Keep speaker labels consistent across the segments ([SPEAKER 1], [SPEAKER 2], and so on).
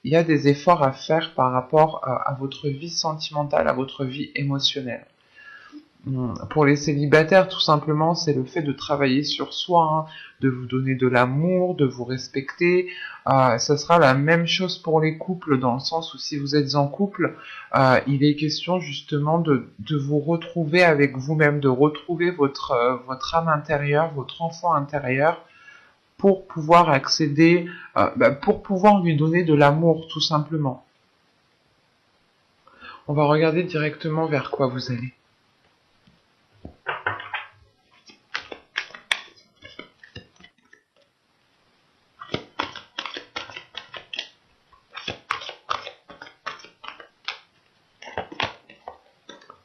[SPEAKER 1] il y a des efforts à faire par rapport à votre vie sentimentale, à votre vie émotionnelle. Pour les célibataires, tout simplement, c'est le fait de travailler sur soi, hein, de vous donner de l'amour, de vous respecter. Ça sera la même chose pour les couples, dans le sens où si vous êtes en couple, il est question justement de vous retrouver avec vous-même, de retrouver votre âme intérieure, votre enfant intérieur, pour pouvoir accéder, pour pouvoir lui donner de l'amour, tout simplement. On va regarder directement vers quoi vous allez.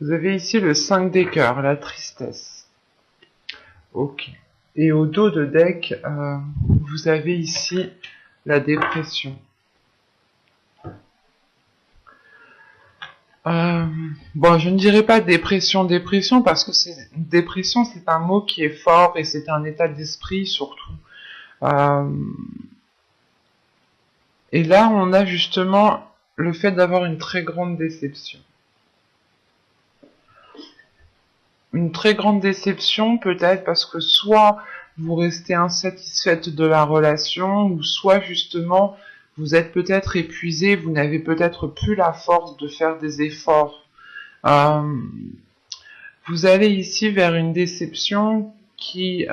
[SPEAKER 1] Vous avez ici le 5 des cœurs, la tristesse. Ok. Et au dos de deck, vous avez ici la dépression. Bon, je ne dirais pas dépression, parce que dépression, c'est un mot qui est fort et c'est un état d'esprit surtout. Et là, on a justement le fait d'avoir une très grande déception. Une très grande déception peut-être parce que soit vous restez insatisfaite de la relation, ou soit justement vous êtes peut-être épuisé, vous n'avez peut-être plus la force de faire des efforts. Vous allez ici vers une déception qui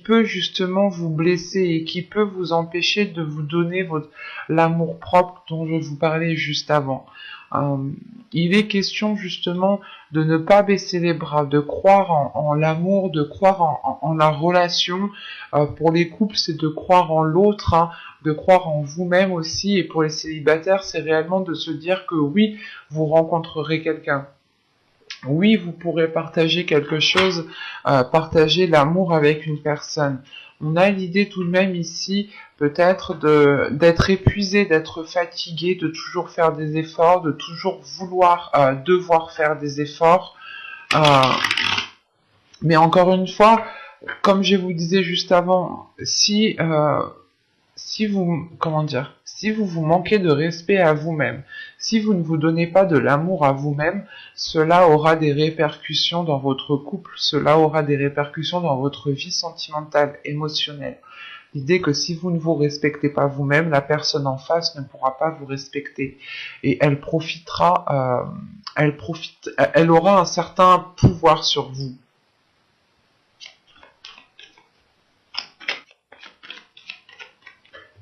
[SPEAKER 1] peut justement vous blesser et qui peut vous empêcher de vous donner l'amour propre dont je vous parlais juste avant. Il est question justement de ne pas baisser les bras, de croire en l'amour, de croire en la relation. Pour les couples, c'est de croire en l'autre, hein, de croire en vous-même aussi. Et pour les célibataires, c'est réellement de se dire que oui, vous rencontrerez quelqu'un. Oui, vous pourrez partager quelque chose, partager l'amour avec une personne. On a l'idée tout de même ici, peut-être, d'être épuisé, d'être fatigué, de toujours faire des efforts, de toujours vouloir, devoir faire des efforts. Mais encore une fois, comme je vous disais juste avant, si vous, si vous manquez de respect à vous-même, si vous ne vous donnez pas de l'amour à vous-même, cela aura des répercussions dans votre couple, cela aura des répercussions dans votre vie sentimentale, émotionnelle. L'idée que si vous ne vous respectez pas vous-même, la personne en face ne pourra pas vous respecter. Et elle elle aura un certain pouvoir sur vous.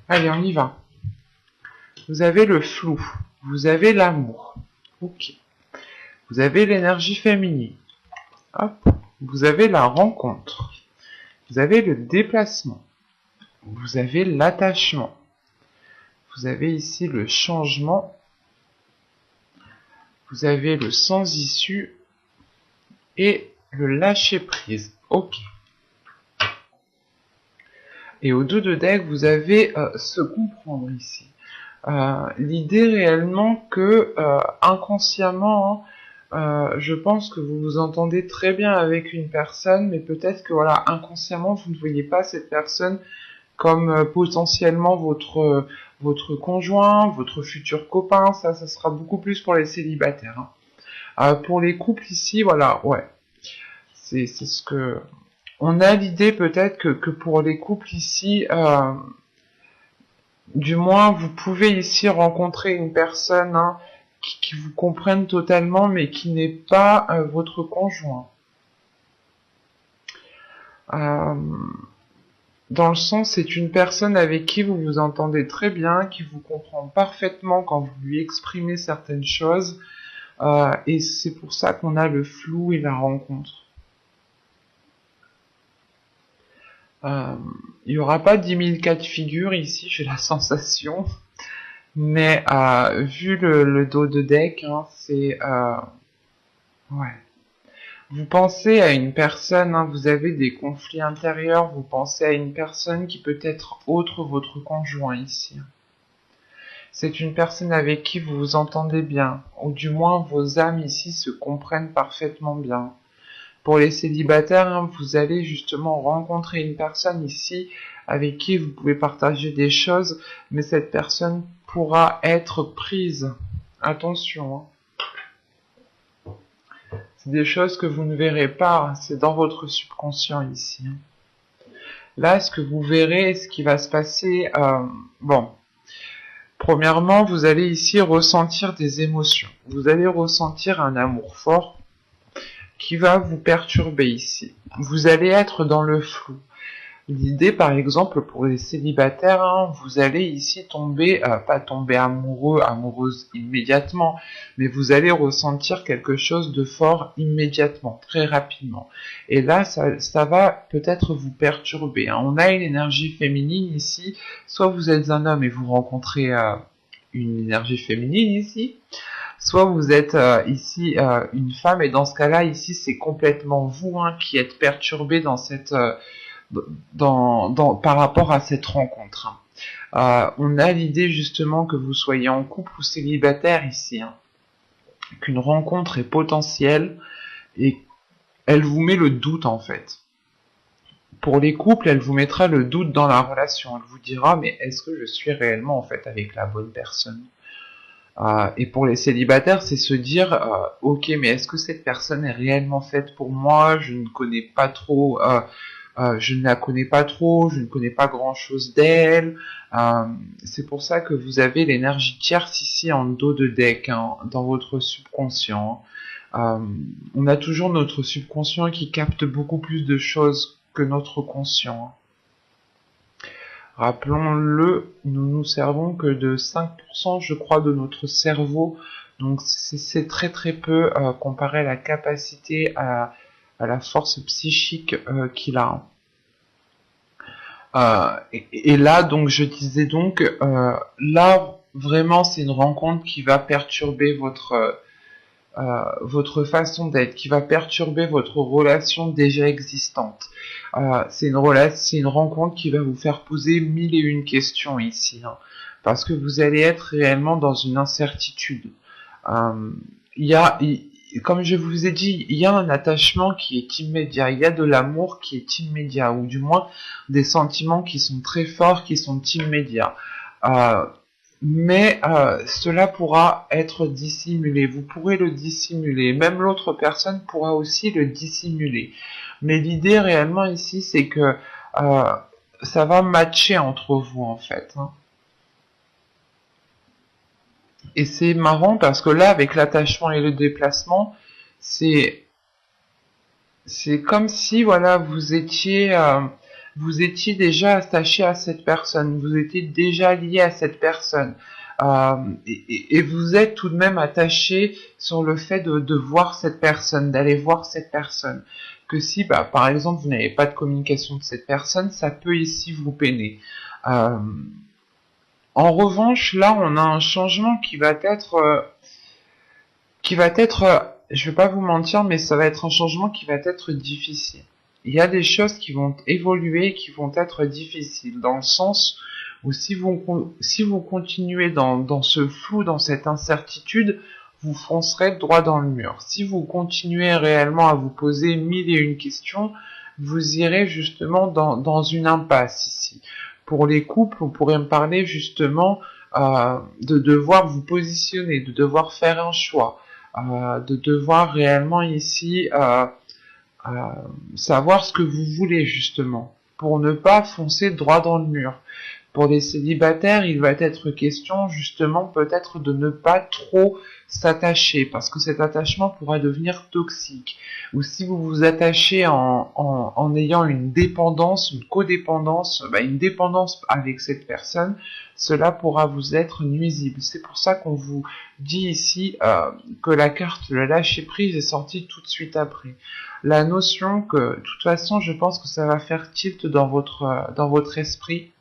[SPEAKER 1] Allez, on y va. Vous avez le flou, vous avez l'amour, ok. Vous avez l'énergie féminine, hop. Vous avez la rencontre, vous avez le déplacement, vous avez l'attachement, vous avez ici le changement, vous avez le sans issue et le lâcher prise, ok. Et au dos de deck, vous avez se comprendre ici. L'idée réellement que inconsciemment, je pense que vous vous entendez très bien avec une personne, mais peut-être que voilà, inconsciemment, vous ne voyez pas cette personne comme potentiellement votre conjoint, votre futur copain. Ça sera beaucoup plus pour les célibataires. Hein. Pour les couples ici, voilà, ouais, c'est ce que on a l'idée peut-être que pour les couples ici. Du moins, vous pouvez ici rencontrer une personne, hein, qui vous comprenne totalement, mais qui n'est pas votre conjoint. Dans le sens, c'est une personne avec qui vous vous entendez très bien, qui vous comprend parfaitement quand vous lui exprimez certaines choses, et c'est pour ça qu'on a le flou et la rencontre. Il n'y aura pas 10 000 cas de figure ici, j'ai la sensation. Mais vu le dos de deck, hein, c'est... ouais. Vous pensez à une personne, hein, vous avez des conflits intérieurs, vous pensez à une personne qui peut être autre votre conjoint ici. C'est une personne avec qui vous vous entendez bien, ou du moins vos âmes ici se comprennent parfaitement bien. Pour les célibataires, hein, vous allez justement rencontrer une personne ici avec qui vous pouvez partager des choses, mais cette personne pourra être prise. Attention, hein. C'est des choses que vous ne verrez pas, hein, c'est dans votre subconscient ici. Hein. Là, ce que vous verrez, ce qui va se passer, bon, premièrement, vous allez ici ressentir des émotions. Vous allez ressentir un amour fort qui va vous perturber ici. Vous allez être dans le flou. L'idée, par exemple, pour les célibataires, hein, vous allez ici tomber, pas tomber amoureux, amoureuse immédiatement, mais vous allez ressentir quelque chose de fort immédiatement, très rapidement. Et là, ça va peut-être vous perturber. Hein. On a une énergie féminine ici, soit vous êtes un homme et vous rencontrez une énergie féminine ici, soit vous êtes ici une femme, et dans ce cas-là, ici, c'est complètement vous hein, qui êtes perturbé dans cette... par rapport à cette rencontre. On a l'idée justement que vous soyez en couple ou célibataire ici, hein, qu'une rencontre est potentielle et elle vous met le doute en fait. Pour les couples, elle vous mettra le doute dans la relation. Elle vous dira mais est-ce que je suis réellement en fait avec la bonne personne et pour les célibataires, c'est se dire ok mais est-ce que cette personne est réellement faite pour moi? Je ne connais pas trop je ne la connais pas trop, je ne connais pas grand chose d'elle. C'est pour ça que vous avez l'énergie tierce ici en dos de deck, hein, dans votre subconscient. On a toujours notre subconscient qui capte beaucoup plus de choses que notre conscient. Rappelons-le, nous nous servons que de 5%, je crois, de notre cerveau. Donc c'est très très peu comparé à la capacité à la force psychique qu'il a. Et là, donc, je disais donc, là, vraiment, c'est une rencontre qui va perturber votre façon d'être, qui va perturber votre relation déjà existante. C'est une rencontre qui va vous faire poser 1001 questions ici, hein, parce que vous allez être réellement dans une incertitude. Comme je vous ai dit, il y a un attachement qui est immédiat, il y a de l'amour qui est immédiat, ou du moins des sentiments qui sont très forts, qui sont immédiats. Mais cela pourra être dissimulé, vous pourrez le dissimuler, même l'autre personne pourra aussi le dissimuler. Mais l'idée réellement ici, c'est que ça va matcher entre vous en fait. Hein. Et c'est marrant parce que là, avec l'attachement et le déplacement, c'est comme si voilà vous étiez déjà attaché à cette personne, vous étiez déjà lié à cette personne, et vous êtes tout de même attaché sur le fait de voir cette personne, d'aller voir cette personne. Que si, par exemple, vous n'avez pas de communication de cette personne, ça peut ici vous peiner. En revanche, là, on a un changement qui va être, je vais pas vous mentir, mais ça va être un changement qui va être difficile. Il y a des choses qui vont évoluer, qui vont être difficiles, dans le sens où si vous continuez dans ce flou, dans cette incertitude, vous foncerez droit dans le mur. Si vous continuez réellement à vous poser 1001 questions, vous irez justement dans une impasse ici. Pour les couples, on pourrait me parler justement de devoir vous positionner, de devoir faire un choix, de devoir réellement ici savoir ce que vous voulez justement, pour ne pas foncer droit dans le mur. Pour les célibataires, il va être question justement peut-être de ne pas trop s'attacher, parce que cet attachement pourra devenir toxique. Ou si vous vous attachez en ayant une dépendance, une codépendance, une dépendance avec cette personne, cela pourra vous être nuisible. C'est pour ça qu'on vous dit ici que la carte le lâcher prise est sortie tout de suite après. La notion que, de toute façon, je pense que ça va faire tilt dans votre esprit,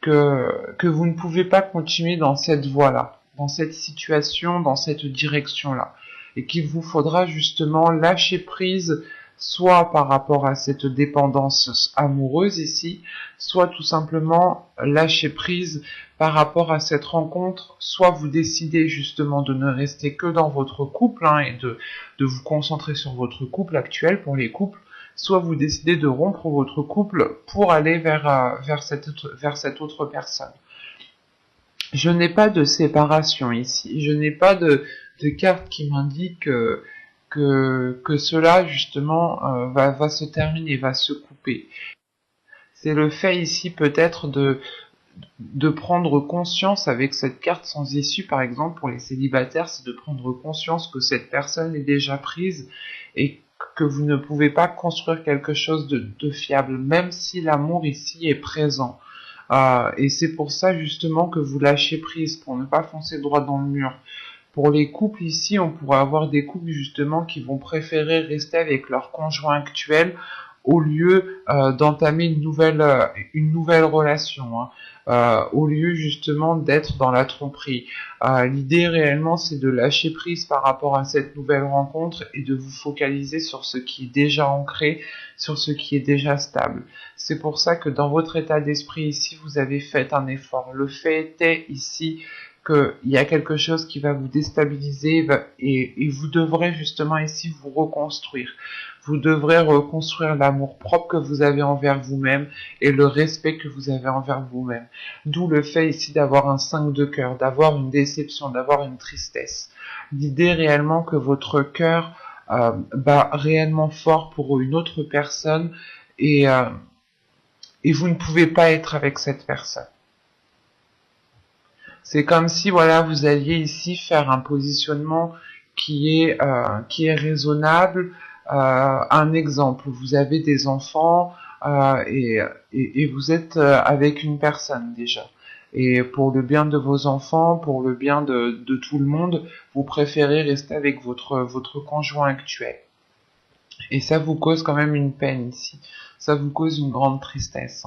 [SPEAKER 1] que vous ne pouvez pas continuer dans cette voie-là, dans cette situation, dans cette direction-là, et qu'il vous faudra justement lâcher prise soit par rapport à cette dépendance amoureuse ici, soit tout simplement lâcher prise par rapport à cette rencontre, soit vous décidez justement de ne rester que dans votre couple et de vous concentrer sur votre couple actuel pour les couples, soit vous décidez de rompre votre couple pour aller vers cette autre personne. Je n'ai pas de séparation ici, je n'ai pas de carte qui m'indique que cela justement va se terminer, va se couper. C'est le fait ici peut-être de prendre conscience avec cette carte sans issue, par exemple pour les célibataires, c'est de prendre conscience que cette personne est déjà prise et que vous ne pouvez pas construire quelque chose de fiable, même si l'amour ici est présent. Et c'est pour ça justement que vous lâchez prise, pour ne pas foncer droit dans le mur. Pour les couples ici, on pourrait avoir des couples justement qui vont préférer rester avec leur conjoint actuel au lieu d'entamer une nouvelle relation, au lieu justement d'être dans la tromperie. L'idée réellement, c'est de lâcher prise par rapport à cette nouvelle rencontre et de vous focaliser sur ce qui est déjà ancré, sur ce qui est déjà stable. C'est pour ça que dans votre état d'esprit ici, vous avez fait un effort. Le fait est ici qu'il y a quelque chose qui va vous déstabiliser et vous devrez justement ici vous reconstruire. Vous devrez reconstruire l'amour propre que vous avez envers vous-même et le respect que vous avez envers vous-même. D'où le fait ici d'avoir un 5 de cœur, d'avoir une déception, d'avoir une tristesse. L'idée réellement que votre cœur bat réellement fort pour une autre personne et vous ne pouvez pas être avec cette personne. C'est comme si voilà vous alliez ici faire un positionnement qui est raisonnable. Un exemple, vous avez des enfants et vous êtes avec une personne déjà. Et pour le bien de vos enfants, pour le bien de tout le monde, vous préférez rester avec votre conjoint actuel. Et ça vous cause quand même une peine ici. Ça vous cause une grande tristesse.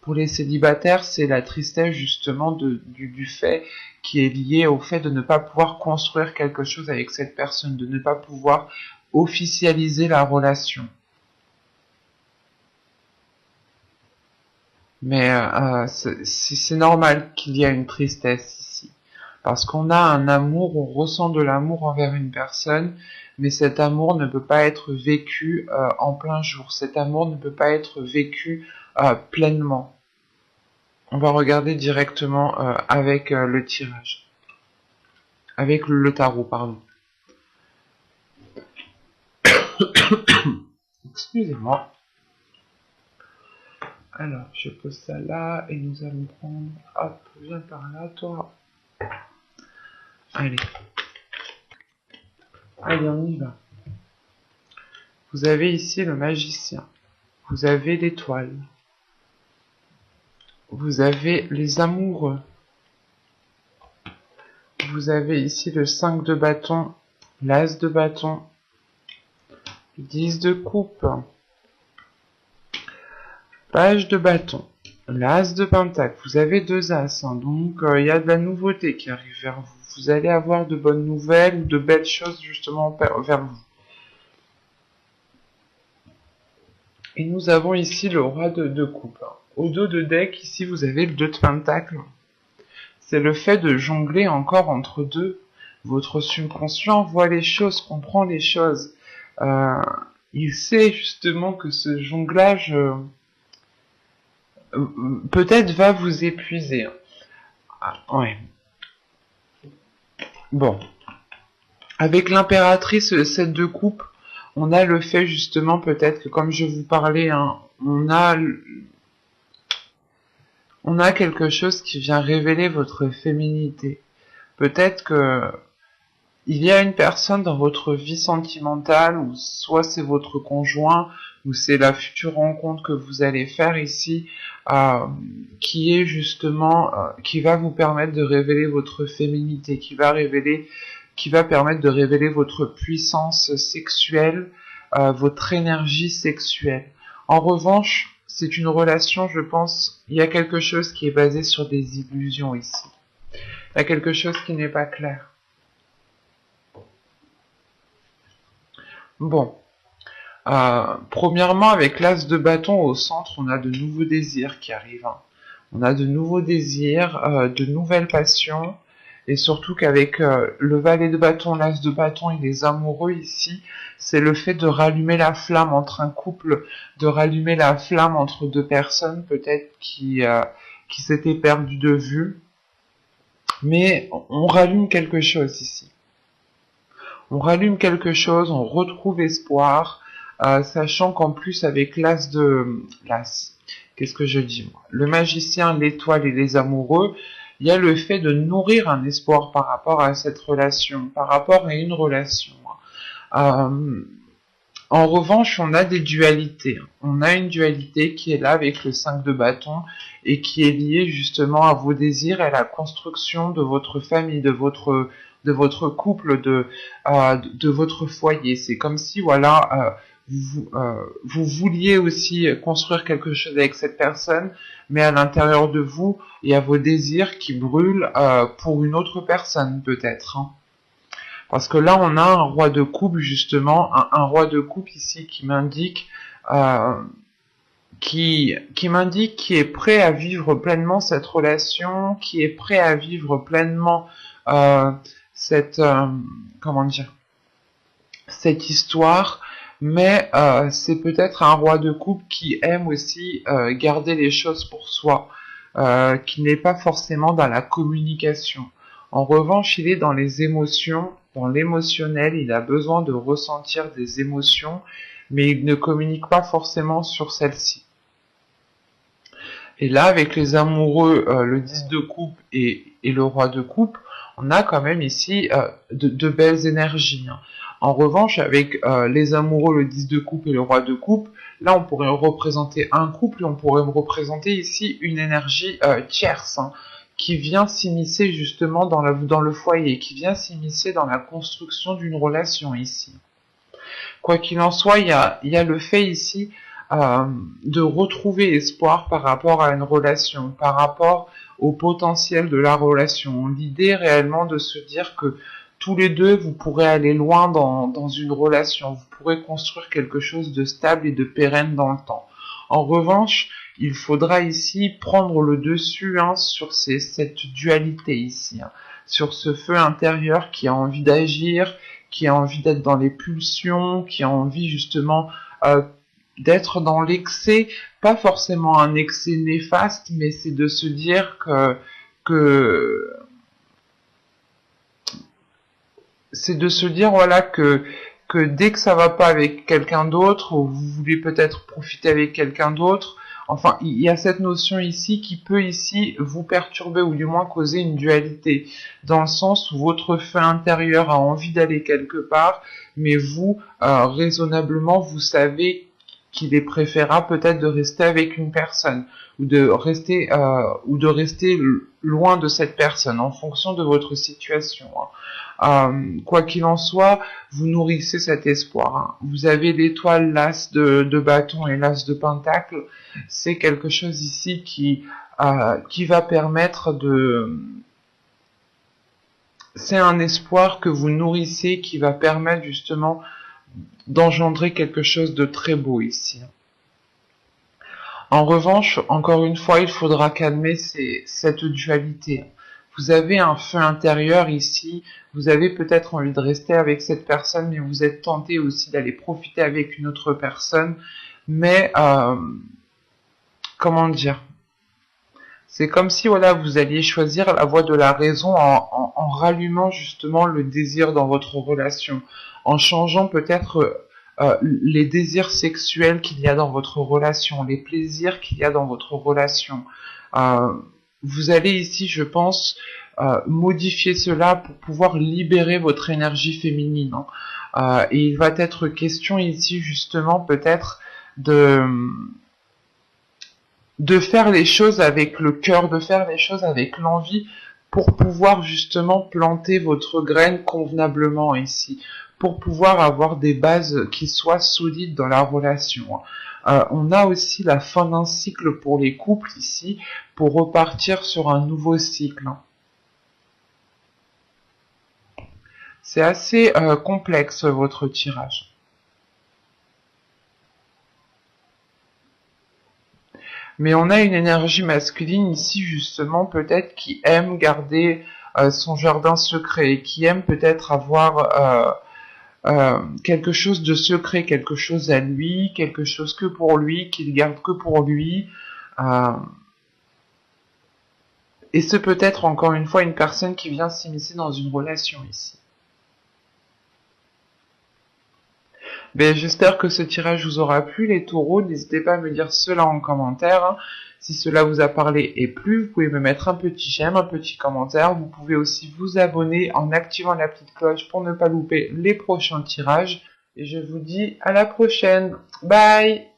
[SPEAKER 1] Pour les célibataires, c'est la tristesse justement du fait qui est lié au fait de ne pas pouvoir construire quelque chose avec cette personne, de ne pas pouvoir officialiser la relation. Mais c'est normal qu'il y ait une tristesse ici. Parce qu'on a un amour, on ressent de l'amour envers une personne, mais cet amour ne peut pas être vécu en plein jour. Cet amour ne peut pas être vécu pleinement. On va regarder directement avec le tirage. Avec le tarot, pardon. Excusez-moi. Alors, je pose ça là et nous allons prendre... Hop, viens par là, toi. Allez. Allez, on y va. Vous avez ici le magicien. Vous avez l'étoile. Vous avez les amoureux. Vous avez ici le 5 de bâton, l'as de bâton, le 10 de coupe, page de bâton, l'as de pentacle. Vous avez deux as, donc il y a de la nouveauté qui arrive vers vous. Vous allez avoir de bonnes nouvelles ou de belles choses justement vers vous. Et nous avons ici le roi de coupe. Au dos de deck, ici vous avez le 2 de pentacle. C'est le fait de jongler encore entre deux. Votre subconscient voit les choses, comprend les choses. Il sait justement que ce jonglage peut-être va vous épuiser. Ouais. Bon. Avec l'impératrice, le 7 de coupe, on a le fait justement peut-être que comme je vous parlais, on a quelque chose qui vient révéler votre féminité. Peut-être que il y a une personne dans votre vie sentimentale, ou soit c'est votre conjoint, ou c'est la future rencontre que vous allez faire ici, qui est justement, qui va vous permettre de révéler votre féminité, qui va permettre de révéler votre puissance sexuelle, votre énergie sexuelle. En revanche, c'est une relation, je pense, il y a quelque chose qui est basé sur des illusions ici. Il y a quelque chose qui n'est pas clair. Bon, Premièrement, avec l'as de bâton au centre, on a de nouveaux désirs qui arrivent, hein. On a de nouveaux désirs, de nouvelles passions, et surtout qu'avec le valet de bâton, l'as de bâton et les amoureux ici, c'est le fait de rallumer la flamme entre un couple, de rallumer la flamme entre deux personnes peut-être qui s'étaient perdues de vue, mais on rallume quelque chose ici. On rallume quelque chose, on retrouve espoir, sachant qu'en plus avec l'as, qu'est-ce que je dis moi? Le magicien, l'étoile et les amoureux, il y a le fait de nourrir un espoir par rapport à cette relation, par rapport à une relation. Euh, En revanche, on a des dualités. On a une dualité qui est là avec le 5 de bâton et qui est liée justement à vos désirs et à la construction de votre famille, de votre couple, de votre foyer. C'est comme si, voilà, vous vouliez aussi construire quelque chose avec cette personne, mais à l'intérieur de vous, il y a vos désirs qui brûlent pour une autre personne, peut-être, hein. Parce que là, on a un roi de coupe, justement, un roi de coupe ici qui m'indique, euh, qui m'indique qui est prêt à vivre pleinement cette relation, qui est prêt à vivre pleinement euh, cette, comment dire, cette histoire, mais c'est peut-être un roi de coupe qui aime aussi garder les choses pour soi, qui n'est pas forcément dans la communication. En revanche, il est dans les émotions, dans l'émotionnel, il a besoin de ressentir des émotions, mais il ne communique pas forcément sur celles-ci. Et là, avec les amoureux, le 10 de coupe et le roi de coupe, on a quand même ici de belles énergies, hein. En revanche, avec les amoureux, le 10 de coupe et le roi de coupe, là, on pourrait représenter un couple et on pourrait représenter ici une énergie tierce, hein, qui vient s'immiscer justement dans le foyer, qui vient s'immiscer dans la construction d'une relation ici. Quoi qu'il en soit, il y a le fait ici de retrouver espoir par rapport à une relation, par rapport au potentiel de la relation. L'idée réellement de se dire que tous les deux, vous pourrez aller loin dans une relation, vous pourrez construire quelque chose de stable et de pérenne dans le temps. En revanche, il faudra ici prendre le dessus, hein, sur cette dualité ici, hein, sur ce feu intérieur qui a envie d'agir, qui a envie d'être dans les pulsions, qui a envie justement d'être dans l'excès, pas forcément un excès néfaste, mais c'est de se dire que c'est de se dire voilà que dès que ça va pas avec quelqu'un d'autre, ou vous voulez peut-être profiter avec quelqu'un d'autre, enfin il y a cette notion ici qui peut ici vous perturber ou du moins causer une dualité, dans le sens où votre feu intérieur a envie d'aller quelque part, mais vous, raisonnablement, vous savez qu'il est préférable peut-être de rester avec une personne ou de rester loin de cette personne en fonction de votre situation, hein. Quoi qu'il en soit, vous nourrissez cet espoir, hein. Vous avez l'étoile, l'as de bâton et l'as de pentacle. C'est quelque chose ici qui va permettre de... C'est un espoir que vous nourrissez qui va permettre justement d'engendrer quelque chose de très beau ici. En revanche, encore une fois, il faudra calmer cette dualité. Vous avez un feu intérieur ici, vous avez peut-être envie de rester avec cette personne, mais vous êtes tenté aussi d'aller profiter avec une autre personne. Mais, comment dire, c'est comme si voilà, vous alliez choisir la voie de la raison en rallumant justement le désir dans votre relation, en changeant peut-être les désirs sexuels qu'il y a dans votre relation, les plaisirs qu'il y a dans votre relation. Euh, Vous allez ici, je pense, modifier cela pour pouvoir libérer votre énergie féminine, hein. Et il va être question ici justement peut-être de de faire les choses avec le cœur, de faire les choses avec l'envie pour pouvoir justement planter votre graine convenablement ici, pour pouvoir avoir des bases qui soient solides dans la relation. On a aussi la fin d'un cycle pour les couples ici, pour repartir sur un nouveau cycle. C'est assez complexe votre tirage. Mais on a une énergie masculine ici, justement, peut-être qui aime garder son jardin secret, qui aime peut-être avoir quelque chose de secret, quelque chose à lui, quelque chose que pour lui, qu'il garde que pour lui. Euh, et c'est peut-être encore une fois une personne qui vient s'immiscer dans une relation ici. Ben, j'espère que ce tirage vous aura plu, les taureaux. N'hésitez pas à me dire cela en commentaire, hein. Si cela vous a parlé et plu, vous pouvez me mettre un petit j'aime, un petit commentaire. Vous pouvez aussi vous abonner en activant la petite cloche pour ne pas louper les prochains tirages. Et je vous dis à la prochaine. Bye!